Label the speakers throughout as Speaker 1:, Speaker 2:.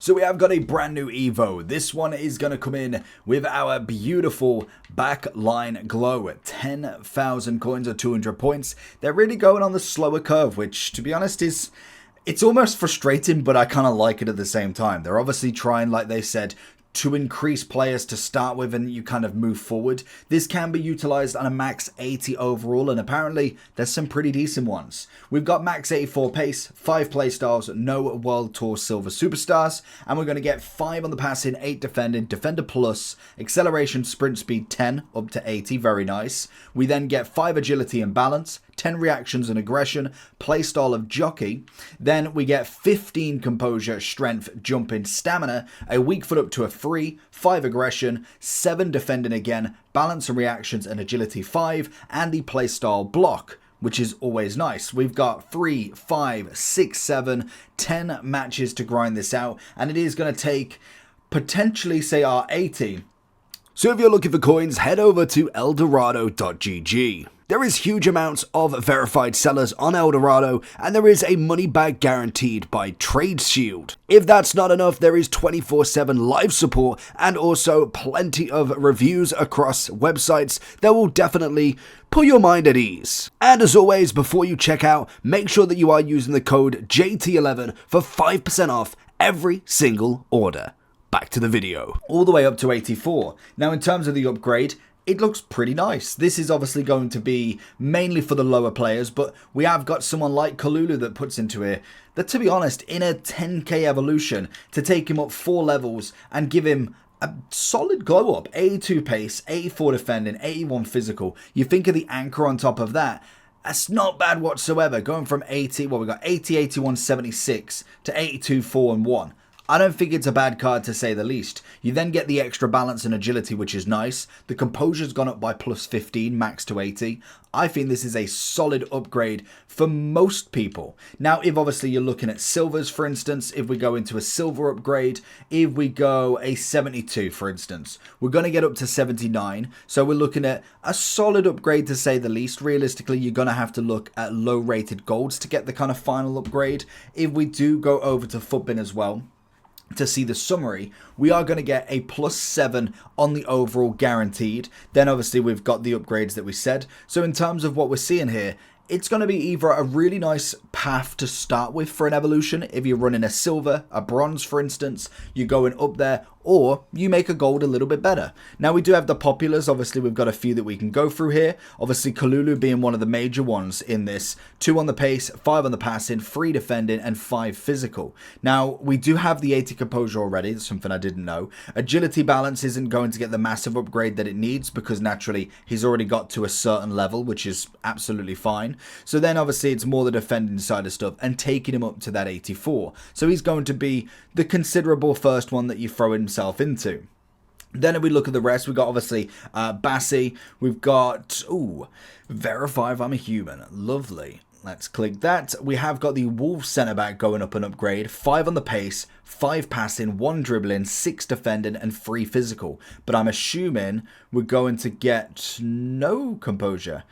Speaker 1: So we have got a brand new EVO. This one is going to come in with our beautiful Backline Glow at 10,000 coins or 200 points. They're really going on the slower curve, which to be honest it's almost frustrating, but I kind of like it at the same time. They're obviously trying, like they said, to increase players to start with and you kind of move forward. This can be utilized on a max 80 overall, and apparently there's some pretty decent ones. We've got max 84 pace, 5 playstyles, no World Tour Silver Superstars, and we're going to get 5 on the passing, 8 defending, defender plus, acceleration, sprint speed 10 up to 80, very nice. We then get 5 agility and balance, 10 reactions and aggression, playstyle of jockey. Then we get 15 composure, strength, jumping, stamina, a weak foot up to a 3, 5 aggression, 7 defending again, balance and reactions and agility 5, and the playstyle block, which is always nice. We've got 3, 5, 6, 7, 10 matches to grind this out, and it is going to take potentially, say, our 80. So if you're looking for coins, head over to eldorado.gg. There is huge amounts of verified sellers on Eldorado, and there is a money back guaranteed by Trade Shield. If that's not enough, there is 24/7 live support and also plenty of reviews across websites that will definitely put your mind at ease. And as always, before you check out, make sure that you are using the code JT11 for 5% off every single order. Back to the video. All the way up to 84. Now in terms of the upgrade, it looks pretty nice. This is obviously going to be mainly for the lower players, but we have got someone like Kalulu that puts into it that, to be honest, in a 10k evolution, to take him up 4 levels and give him a solid glow up. 82 pace, 84 defending, 81 physical. You think of the anchor on top of that. That's not bad whatsoever. Going from 80, well, we got 80, 81, 76 to 82, 4 and 1. I don't think it's a bad card to say the least. You then get the extra balance and agility, which is nice. The composure's gone up by plus 15, max to 80. I think this is a solid upgrade for most people. Now, if obviously you're looking at silvers, for instance, if we go into a silver upgrade, if we go a 72, for instance, we're going to get up to 79. So we're looking at a solid upgrade to say the least. Realistically, you're going to have to look at low rated golds to get the kind of final upgrade. If we do go over to Footbin as well, to see the summary, we are going to get a plus 7 on the overall guaranteed. Then obviously we've got the upgrades that we said. So in terms of what we're seeing here, it's going to be either a really nice path to start with for an evolution. If you're running a silver, a bronze, for instance, you're going up there, or you make a gold a little bit better. Now we do have the populars. Obviously we've got a few that we can go through here. Obviously Kalulu being one of the major ones in this. 2 on the pace, 5 on the passing, 3 defending, and 5 physical. Now we do have the 80 composure already. That's something I didn't know. Agility balance isn't going to get the massive upgrade that it needs because naturally he's already got to a certain level, which is absolutely fine. So then obviously it's more the defending side of stuff and taking him up to that 84. So he's going to be the considerable first one that you throw himself into. Then if we look at the rest, we've got obviously Bassi. We've got, verify if I'm a human. Lovely. Let's click that. We have got the Wolves centre back going up an upgrade. 5 on the pace, 5 passing, 1 dribbling, 6 defending, and 3 physical. But I'm assuming we're going to get no composure.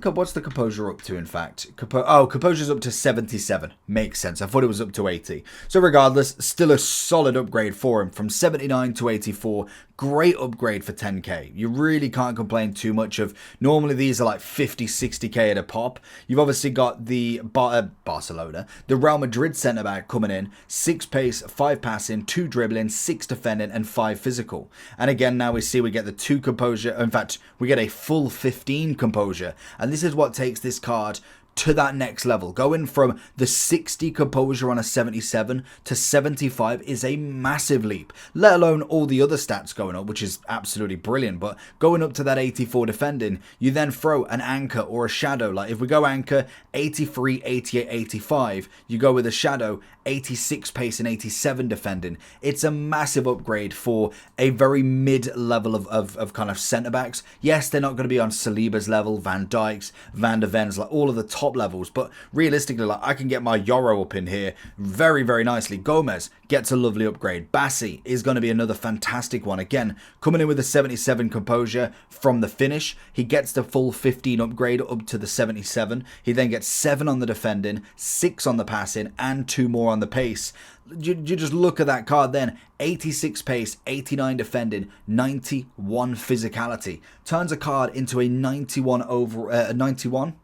Speaker 1: What's the composure up to, in fact? Composure's up to 77. Makes sense. I thought it was up to 80. So regardless, still a solid upgrade for him. From 79 to 84. Great upgrade for 10k. You really can't complain too much of. Normally these are like 50, 60k at a pop. You've obviously got the Barcelona, the Real Madrid centre back coming in. 6 pace, 5 passing, 2 dribbling, 6 defending, and 5 physical. And again, now we see we get the 2 composure. In fact, we get a full 15 composure. And this is what takes this card to that next level. Going from the 60 composure on a 77 to 75 is a massive leap, let alone all the other stats going up, which is absolutely brilliant. But going up to that 84 defending, you then throw an anchor or a shadow. Like if we go anchor 83, 88, 85, you go with a shadow 86 pace and 87 defending. It's a massive upgrade for a very mid level of kind of centre backs. Yes, they're not going to be on Saliba's level, Van Dijk's, Van der Ven's, like all of the top levels, but realistically, like, I can get my Yoro up in here very, very nicely. Gomez gets a lovely upgrade. Bassi is going to be another fantastic one. Again, coming in with a 77 composure from the finish. He gets the full 15 upgrade up to the 77. He then gets 7 on the defending, 6 on the passing, and 2 more on the pace. You just look at that card then. 86 pace, 89 defending, 91 physicality. Turns a card into a 91 over 91.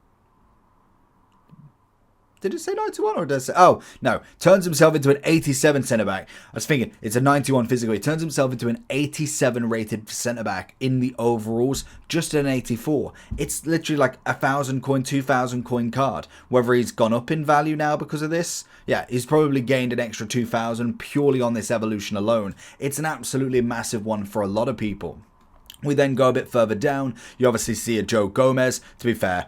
Speaker 1: Did it say 91 or does it say... Oh, no. Turns himself into an 87 centre-back. I was thinking, it's a 91 physical. He turns himself into an 87 rated centre-back in the overalls, just an 84. It's literally like 1,000 coin, 2,000 coin card. Whether he's gone up in value now because of this, yeah, he's probably gained an extra 2,000 purely on this evolution alone. It's an absolutely massive one for a lot of people. We then go a bit further down. You obviously see a Joe Gomez. To be fair,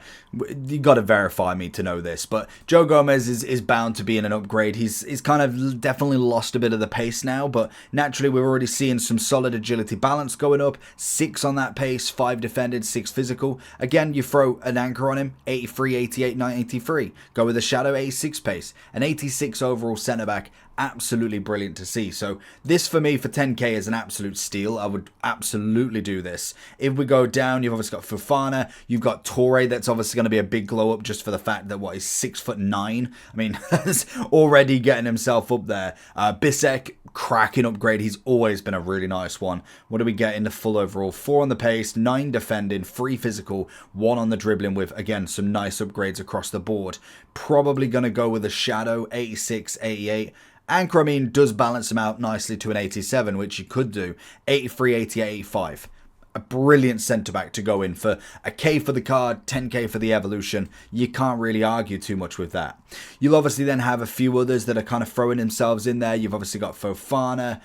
Speaker 1: you got to verify me to know this, but Joe Gomez is bound to be in an upgrade. He's kind of definitely lost a bit of the pace now, but naturally we're already seeing some solid agility balance going up. 6 on that pace, 5 defended, 6 physical. Again, you throw an anchor on him, 83, 88, 93. Go with a shadow, 86 pace, an 86 overall centre back. Absolutely brilliant to see. So this for me for 10k is an absolute steal. I would absolutely do this. If we go down, you've obviously got Fofana, you've got Torre. That's obviously going to be a big glow up just for the fact that he's 6'9". I mean, that's already getting himself up there. Bisek, cracking upgrade. He's always been a really nice one. What do we get in the full overall? 4 on the pace, 9 defending, 3 physical, 1 on the dribbling with, again, some nice upgrades across the board. Probably going to go with a shadow, 86, 88. Anchor, I mean, does balance him out nicely to an 87, which you could do. 83, 88, 85. A brilliant centre-back to go in for a K for the card, 10k for the evolution. You can't really argue too much with that. You'll obviously then have a few others that are kind of throwing themselves in there. You've obviously got Fofana,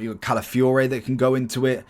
Speaker 1: you've got Calafiore that can go into it.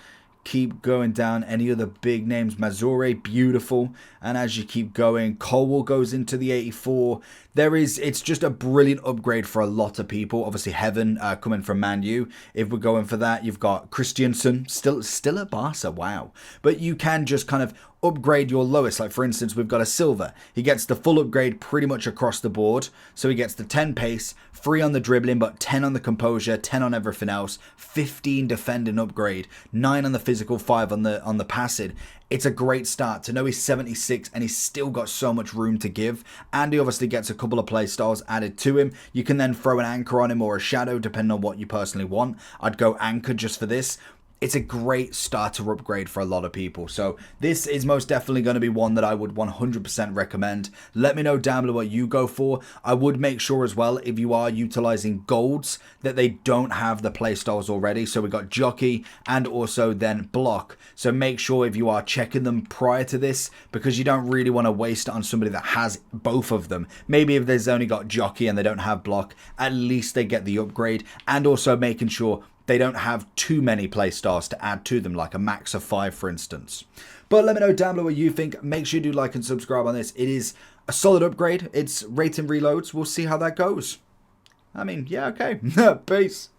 Speaker 1: Keep going down, any other big names, Mazure, beautiful. And as you keep going, Colwell goes into the 84. It's just a brilliant upgrade for a lot of people. Obviously, Heaven coming from Man U. If we're going for that, you've got Christiansen, still at Barca, wow. But you can just kind of upgrade your lowest. Like, for instance, we've got a Silva. He gets the full upgrade pretty much across the board. So he gets the 10 pace, 3 on the dribbling, but 10 on the composure, 10 on everything else, 15 defending upgrade, 9 on the physical, 5 on the passing. It's a great start to know he's 76 and he's still got so much room to give. And he obviously gets a couple of play styles added to him. You can then throw an anchor on him or a shadow, depending on what you personally want. I'd go anchor just for this. It's a great starter upgrade for a lot of people. So this is most definitely going to be one that I would 100% recommend. Let me know down below what you go for. I would make sure as well, if you are utilizing golds, that they don't have the playstyles already. So we got jockey and also then block. So make sure if you are checking them prior to this, because you don't really want to waste it on somebody that has both of them. Maybe if there's only got jockey and they don't have block, at least they get the upgrade. And also making sure they don't have too many playstyles to add to them, like a max of 5, for instance. But let me know down below what you think. Make sure you do like and subscribe on this. It is a solid upgrade. It's rating reloads. We'll see how that goes. I mean, yeah, okay. Peace.